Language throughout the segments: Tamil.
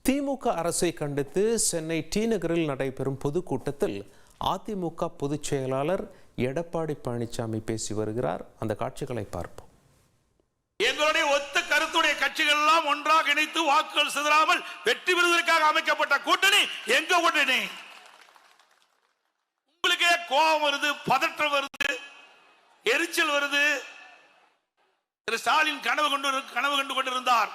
திமுக அரசை கண்டித்து சென்னை டி நகரில் நடைபெறும் பொதுக்கூட்டத்தில் அதிமுக பொதுச் செயலாளர் எடப்பாடி பழனிசாமி பேசி வருகிறார். அந்த காட்சிகளை பார்ப்போம். எங்களுடைய ஒத்த கருத்துடைய கட்சிகள் எல்லாம் ஒன்றாக இணைத்து வாக்குகள் சிதறாமல் வெற்றி பெறுவதற்காக அமைக்கப்பட்ட கூட்டணி எங்க கூட்டணி? உங்களுக்கே கோபம் வருது, பதற்றம் வருது, எரிச்சல் வருது. திரு ஸ்டாலின் கனவு கண்டு கொண்டிருந்தார்.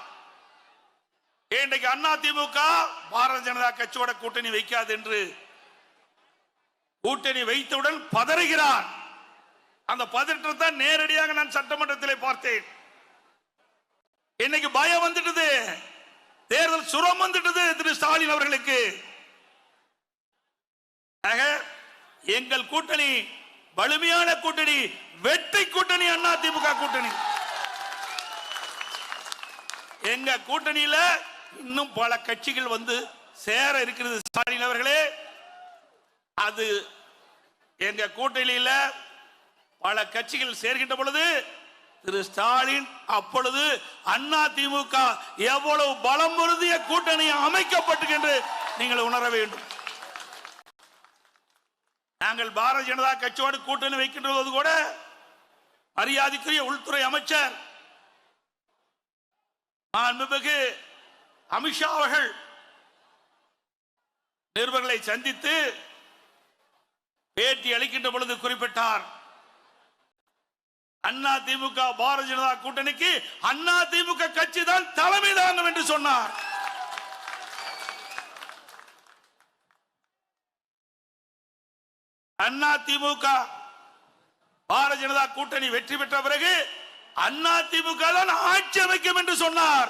இன்றைக்கு அண்ணா திமுக பாரதிய ஜனதா கட்சியோட கூட்டணி வைக்காது என்று கூட்டணி வைத்தவுடன் பதறுகிறார். அந்த பதற்றத்தை நேரடியாக நான் சட்டமன்றத்தில் பார்த்தேன். இன்னைக்கு பயம் வந்துட்டது, தேர்தல் சுரம் வந்துட்டது திரு ஸ்டாலின் அவர்களுக்கு. எங்கள் கூட்டணி வலிமையான கூட்டணி, வெற்றி கூட்டணி, அண்ணா திமுக கூட்டணி. எங்க கூட்டணியில இன்னும் பல கட்சிகள் வந்து சேர இருக்கிறது. ஸ்டாலின் அவர்களே, அது எங்க கூட்டணியில பல கட்சிகள் சேர்கின்ற பொழுது திரு ஸ்டாலின் அப்பொழுது அண்ணா திமுக எவ்வளவு பலம் பொருந்திய கூட்டணி அமைக்கப்பட்டு என்று நீங்கள் உணர வேண்டும். நாங்கள் பாரதிய ஜனதா கட்சியோடு கூட்டணி வைக்கின்ற போது கூட மரியாதைக்குரிய உள்துறை அமைச்சர் மாண்புமிகு அமித்ஷா அவர்கள் நிருபர்களை சந்தித்து பேட்டி அளிக்கின்ற பொழுது குறிப்பிட்டார், அண்ணா திமுக பாரதிய ஜனதா கூட்டணிக்கு அண்ணா திமுக கட்சி தான் தலைமை தாங்கும் என்று சொன்னார். அண்ணா திமுக பாரதிய ஜனதா கூட்டணி வெற்றி பெற்ற பிறகு அண்ணா திமுக தான் ஆட்சி அமைக்கும் என்று சொன்னார்.